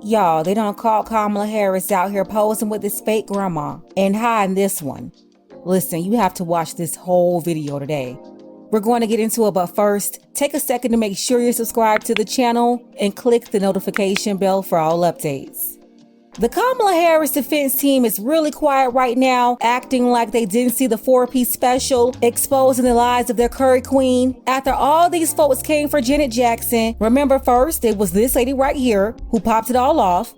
Y'all, they done caught Kamala Harris out here posing with this fake grandma and hiding this one. Listen, you have to watch this whole video today. We're going to get into it, but first, take a second to make sure you're subscribed to the channel and click the notification bell for all updates. The Kamala Harris defense team is really quiet right now, acting like they didn't see the 4-piece special exposing the lies of their curry queen. After all these folks came for Janet Jackson, remember first, it was this lady right here who popped it all off.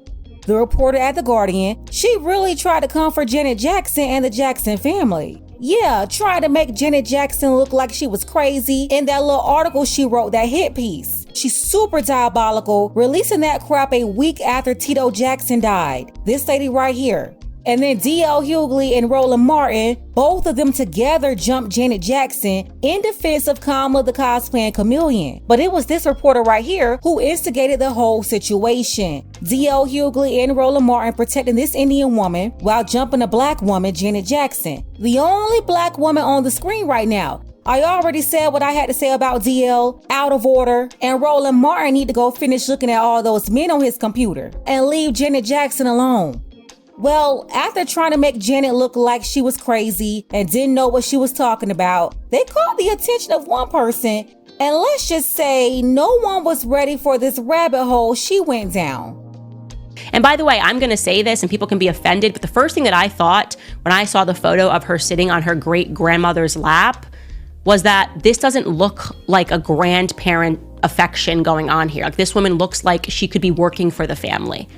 The reporter at The Guardian, she really tried to come for Janet Jackson and the Jackson family. Yeah, trying to make Janet Jackson look like she was crazy in that little article she wrote, that hit piece. She's super diabolical, releasing that crap a week after Tito Jackson died. This lady right here. And then D.L. Hughley and Roland Martin, both of them together jumped Janet Jackson in defense of Kamala the cosplaying chameleon. But it was this reporter right here who instigated the whole situation. D.L. Hughley and Roland Martin protecting this Indian woman while jumping a black woman, Janet Jackson. The only black woman on the screen right now. I already said what I had to say about DL, out of order, and Roland Martin need to go finish looking at all those men on his computer and leave Janet Jackson alone. Well, after trying to make Janet look like she was crazy and didn't know what she was talking about, they caught the attention of one person, and let's just say no one was ready for this rabbit hole she went down. And by the way, I'm going to say this and people can be offended, but the first thing that I thought when I saw the photo of her sitting on her great-grandmother's lap was that this doesn't look like a grandparent affection going on here. Like, this woman looks like she could be working for the family.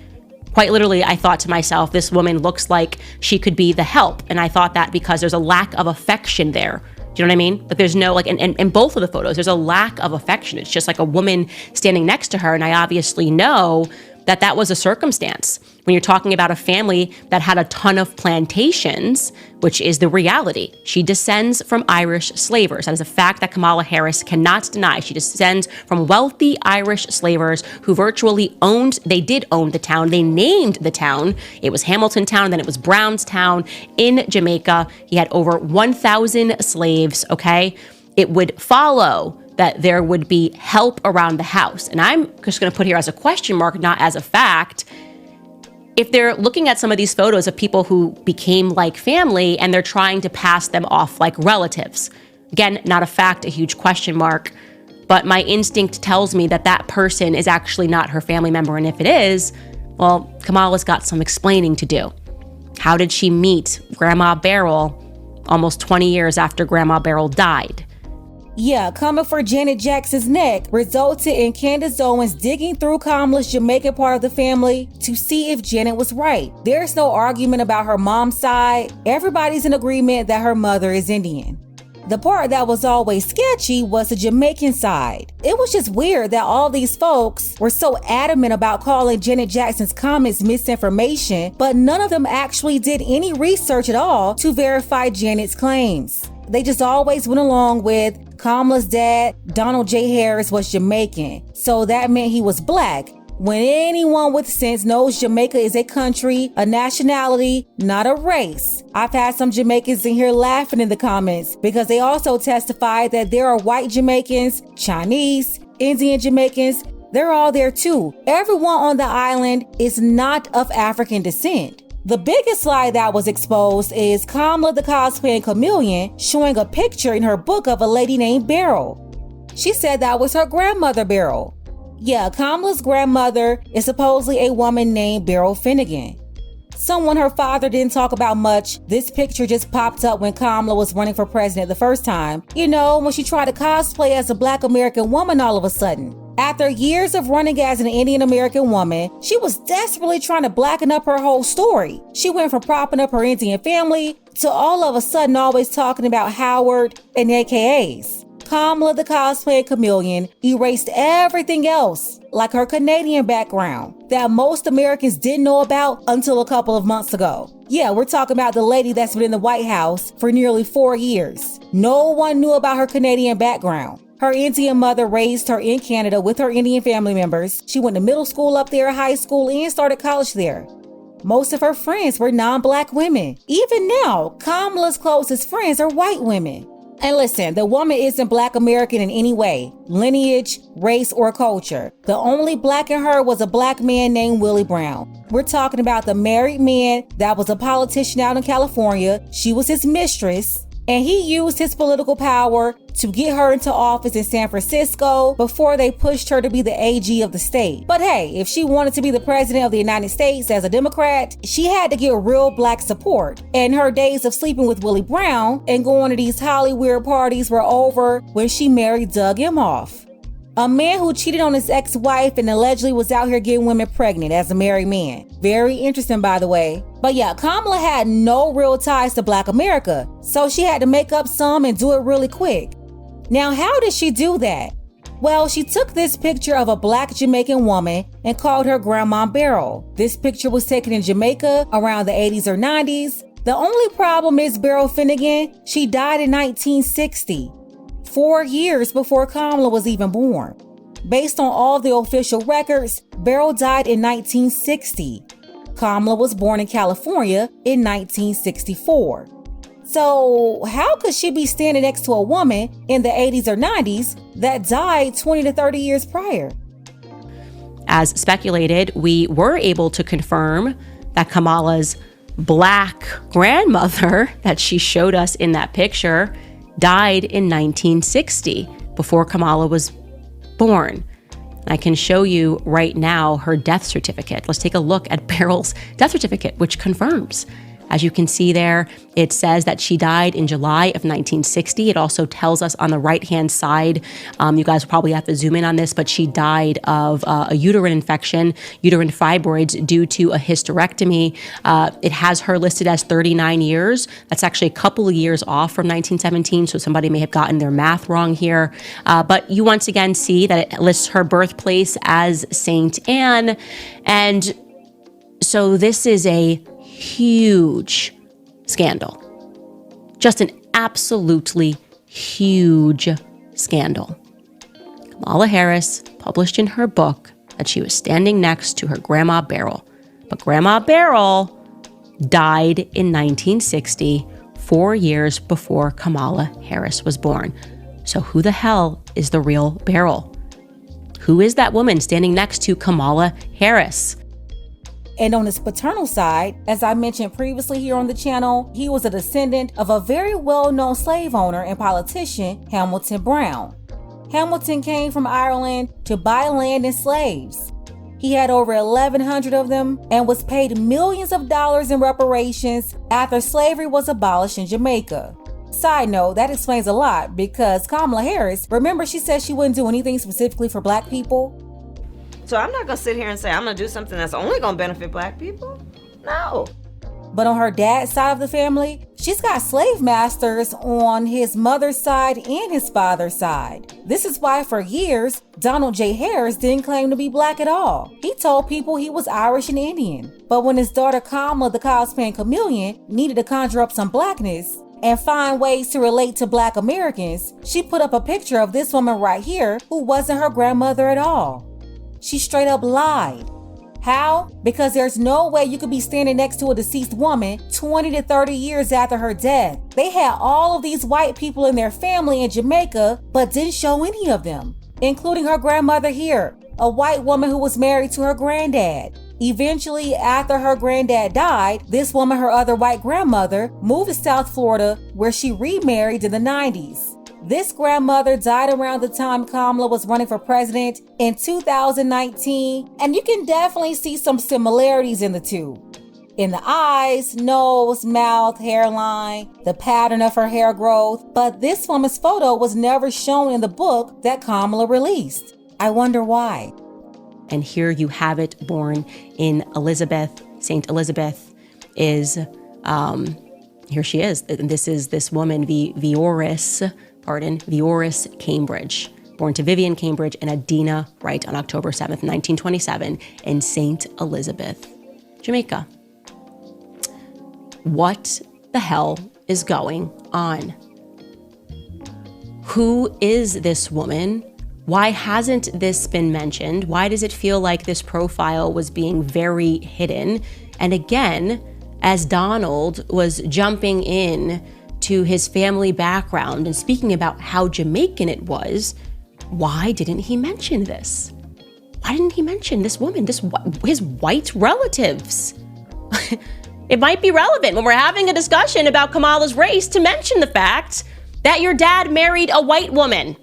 Quite literally, I thought to myself, this woman looks like she could be the help. And I thought that because there's a lack of affection there. Do you know what I mean? But there's no, like, in both of the photos, there's a lack of affection. It's just like a woman standing next to her. And I obviously know that that was a circumstance. When you're talking about a family that had a ton of plantations, which is the reality. She descends from Irish slavers. That is a fact that Kamala Harris cannot deny. She descends from wealthy Irish slavers who virtually they did own the town. They named the town. It was Hamilton Town, then it was Brownstown in Jamaica. He had over 1,000 slaves, okay? It would follow that there would be help around the house. And I'm just going to put here as a question mark, not as a fact. If they're looking at some of these photos of people who became like family and they're trying to pass them off like relatives, again, not a fact, a huge question mark, but my instinct tells me that that person is actually not her family member. And if it is, well, Kamala's got some explaining to do. How did she meet Grandma Beryl almost 20 years after Grandma Beryl died? Yeah, coming for Janet Jackson's neck resulted in Candace Owens digging through Kamala's Jamaican part of the family to see if Janet was right. There's no argument about her mom's side. Everybody's in agreement that her mother is Indian. The part that was always sketchy was the Jamaican side. It was just weird that all these folks were so adamant about calling Janet Jackson's comments misinformation, but none of them actually did any research at all to verify Janet's claims. They just always went along with Kamala's dad, Donald J. Harris, was Jamaican, so that meant he was black. When anyone with sense knows Jamaica is a country, a nationality, not a race. I've had some Jamaicans in here laughing in the comments because they also testified that there are white Jamaicans, Chinese, Indian Jamaicans. They're all there too. Everyone on the island is not of African descent. The biggest lie that was exposed is Kamala the cosplaying chameleon showing a picture in her book of a lady named Beryl. She said that was her grandmother Beryl. Yeah, Kamala's grandmother is supposedly a woman named Beryl Finnegan. Someone her father didn't talk about much. This picture just popped up when Kamala was running for president the first time. You know, when she tried to cosplay as a black American woman all of a sudden. After years of running as an Indian American woman, she was desperately trying to blacken up her whole story. She went from propping up her Indian family to all of a sudden always talking about Howard and AKAs. Kamala the cosplaying chameleon erased everything else, like her Canadian background, that most Americans didn't know about until a couple of months ago. Yeah, we're talking about the lady that's been in the White House for nearly 4 years. No one knew about her Canadian background. Her Indian mother raised her in Canada with her Indian family members. She went to middle school up there, high school, and started college there. Most of her friends were non-black women. Even now, Kamala's closest friends are white women. And listen, the woman isn't Black American in any way, lineage, race, or culture. The only Black in her was a Black man named Willie Brown. We're talking about the married man that was a politician out in California. She was his mistress, and he used his political power to get her into office in San Francisco before they pushed her to be the AG of the state. But hey, if she wanted to be the president of the United States as a Democrat, she had to get real Black support. And her days of sleeping with Willie Brown and going to these Hollywood parties were over when she married Doug Emhoff, a man who cheated on his ex-wife and allegedly was out here getting women pregnant as a married man. Very interesting, by the way. But yeah, Kamala had no real ties to Black America, so she had to make up some and do it really quick. Now, how did she do that? Well, she took this picture of a Black Jamaican woman and called her Grandma Beryl. This picture was taken in Jamaica around the 80s or 90s. The only problem is Beryl Finnegan, she died in 1960, 4 years before Kamala was even born. Based on all the official records, Beryl died in 1960. Kamala was born in California in 1964. So how could she be standing next to a woman in the 80s or 90s that died 20 to 30 years prior? As speculated, we were able to confirm that Kamala's Black grandmother that she showed us in that picture died in 1960, before Kamala was born. I can show you right now her death certificate. Let's take a look at Beryl's death certificate, which confirms. As you can see there, it says that she died in July of 1960. It also tells us on the right-hand side, you guys will probably have to zoom in on this, but she died of a uterine infection, uterine fibroids due to a hysterectomy. It has her listed as 39 years. That's actually a couple of years off from 1917, so somebody may have gotten their math wrong here. But you once again see that it lists her birthplace as St. Anne. And so this is a huge scandal. Just an absolutely huge scandal. Kamala Harris published in her book that she was standing next to her Grandma Beryl. But Grandma Beryl died in 1960, 4 years before Kamala Harris was born. So who the hell is the real Beryl? Who is that woman standing next to Kamala Harris? And on his paternal side, as I mentioned previously here on the channel, he was a descendant of a very well-known slave owner and politician, Hamilton Brown. Hamilton came from Ireland to buy land and slaves. He had over 1,100 of them and was paid millions of dollars in reparations after slavery was abolished in Jamaica. Side note, that explains a lot because Kamala Harris, remember she said she wouldn't do anything specifically for Black people? So I'm not going to sit here and say I'm going to do something that's only going to benefit Black people. No. But on her dad's side of the family, she's got slave masters on his mother's side and his father's side. This is why for years, Donald J. Harris didn't claim to be Black at all. He told people he was Irish and Indian. But when his daughter Kamala, the cosplay chameleon, needed to conjure up some Blackness and find ways to relate to Black Americans, she put up a picture of this woman right here who wasn't her grandmother at all. She straight up lied. How? Because there's no way you could be standing next to a deceased woman 20 to 30 years after her death. They had all of these white people in their family in Jamaica, but didn't show any of them, including her grandmother here, a white woman who was married to her granddad. Eventually, after her granddad died, this woman, her other white grandmother, moved to South Florida, where she remarried in the 90s. This grandmother died around the time Kamala was running for president in 2019, and you can definitely see some similarities in the two. In the eyes, nose, mouth, hairline, the pattern of her hair growth, but this woman's photo was never shown in the book that Kamala released. I wonder why. And here you have it, born in Elizabeth. Saint Elizabeth is, here she is. This is this woman, Vioris Cambridge, born to Vivian Cambridge and Adina Wright on October 7th, 1927 in St. Elizabeth, Jamaica. What the hell is going on? Who is this woman? Why hasn't this been mentioned? Why does it feel like this profile was being very hidden? And again, as Donald was jumping in to his family background and speaking about how Jamaican it was, why didn't he mention this? Why didn't he mention this woman, his white relatives? It might be relevant when we're having a discussion about Kamala's race to mention the fact that your dad married a white woman.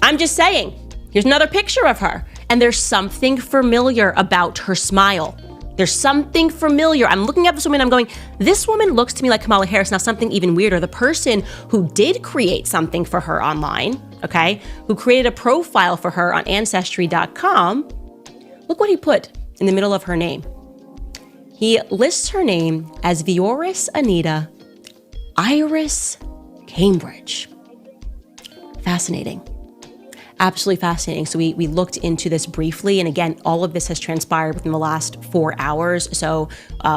I'm just saying, here's another picture of her. And there's something familiar about her smile. There's something familiar. I'm looking at this woman, I'm going, this woman looks to me like Kamala Harris. Now, something even weirder, the person who did create something for her online, okay, who created a profile for her on Ancestry.com, look what he put in the middle of her name. He lists her name as Vioris Anita Iris Cambridge. Fascinating. Absolutely fascinating. So we looked into this briefly. And again, all of this has transpired within the last 4 hours. So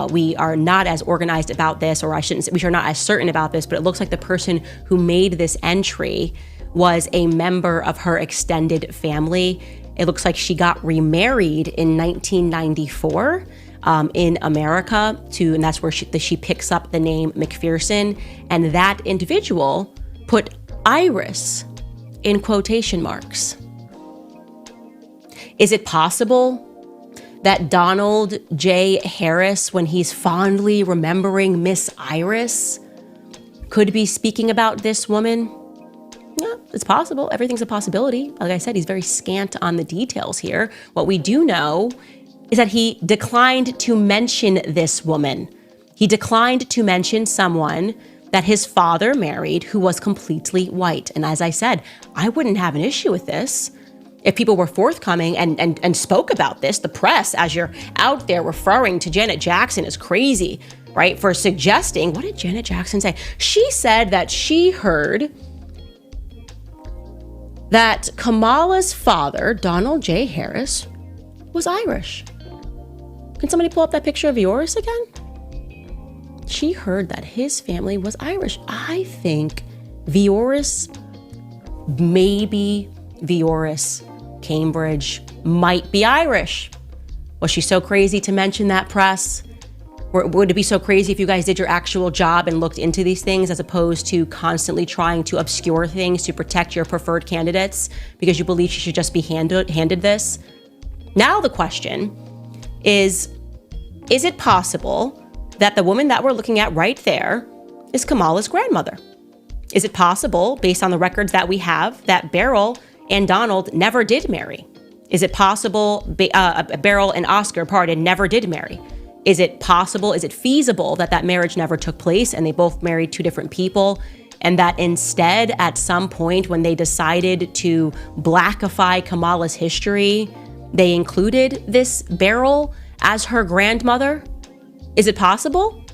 we are not as organized about this, or I shouldn't say, we are not as certain about this, but it looks like the person who made this entry was a member of her extended family. It looks like she got remarried in 1994 in America and that's where she picks up the name McPherson. And that individual put Iris in quotation marks. Is it possible that Donald J. Harris, when he's fondly remembering Miss Iris, could be speaking about this woman? Yeah, it's possible. Everything's a possibility. Like I said, he's very scant on the details here. What we do know is that he declined to mention this woman. He declined to mention someone that his father married who was completely white. And as I said, I wouldn't have an issue with this if people were forthcoming and spoke about this. The press, as you're out there referring to Janet Jackson as crazy, right, for suggesting, what did Janet Jackson say? She said that she heard that Kamala's father, Donald J. Harris, was Irish. Can somebody pull up that picture of yours again? She heard that his family was Irish. I think Vioris, maybe Vioris Cambridge, might be Irish. Was she so crazy to mention that, press? Or would it be so crazy if you guys did your actual job and looked into these things as opposed to constantly trying to obscure things to protect your preferred candidates because you believe she should just be handed this? Now the question is it possible that the woman that we're looking at right there is Kamala's grandmother? Is it possible, based on the records that we have, that Beryl and Donald never did marry? Is it possible Beryl and Oscar, never did marry? Is it possible, is it feasible that marriage never took place and they both married two different people, and that instead, at some point when they decided to blackify Kamala's history, they included this Beryl as her grandmother? Is it possible?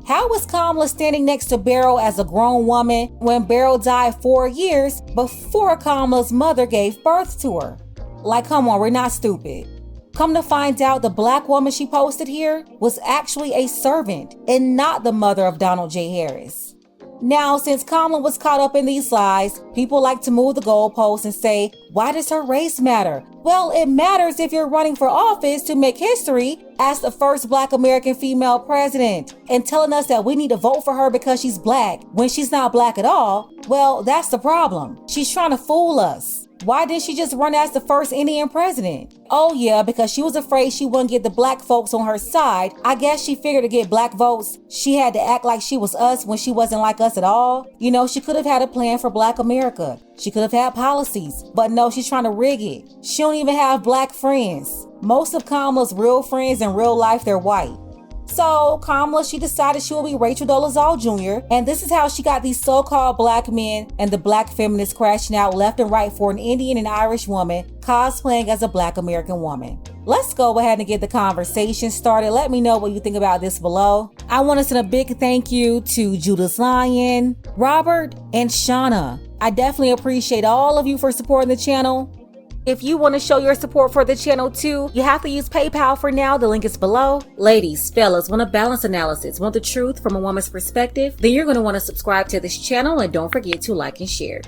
How was Kamala standing next to Beryl as a grown woman when Beryl died 4 years before Kamala's mother gave birth to her? Like, come on, we're not stupid. Come to find out, the black woman she posted here was actually a servant and not the mother of Donald J. Harris. Now, since Kamala was caught up in these lies, people like to move the goalposts and say, why does her race matter? Well, it matters if you're running for office to make history as the first Black American female president and telling us that we need to vote for her because she's Black when she's not Black at all. Well, that's the problem. She's trying to fool us. Why didn't she just run as the first Indian president? Oh yeah, because she was afraid she wouldn't get the Black folks on her side. I guess she figured to get Black votes, she had to act like she was us when she wasn't like us at all. You know, she could have had a plan for Black America. She could have had policies, but no, she's trying to rig it. She don't even have Black friends. Most of Kamala's real friends in real life, they're white. So Kamala, she decided she will be Rachel Dolezal Jr. And this is how she got these so-called Black men and the Black feminists crashing out left and right for an Indian and Irish woman cosplaying as a Black American woman. Let's go ahead and get the conversation started. Let me know what you think about this below. I want to send a big thank you to Judas Lion, Robert, and Shauna. I definitely appreciate all of you for supporting the channel. If you want to show your support for the channel too, you have to use PayPal for now. The link is below. Ladies, fellas, want a balanced analysis, want the truth from a woman's perspective? Then you're going to want to subscribe to this channel and don't forget to like and share.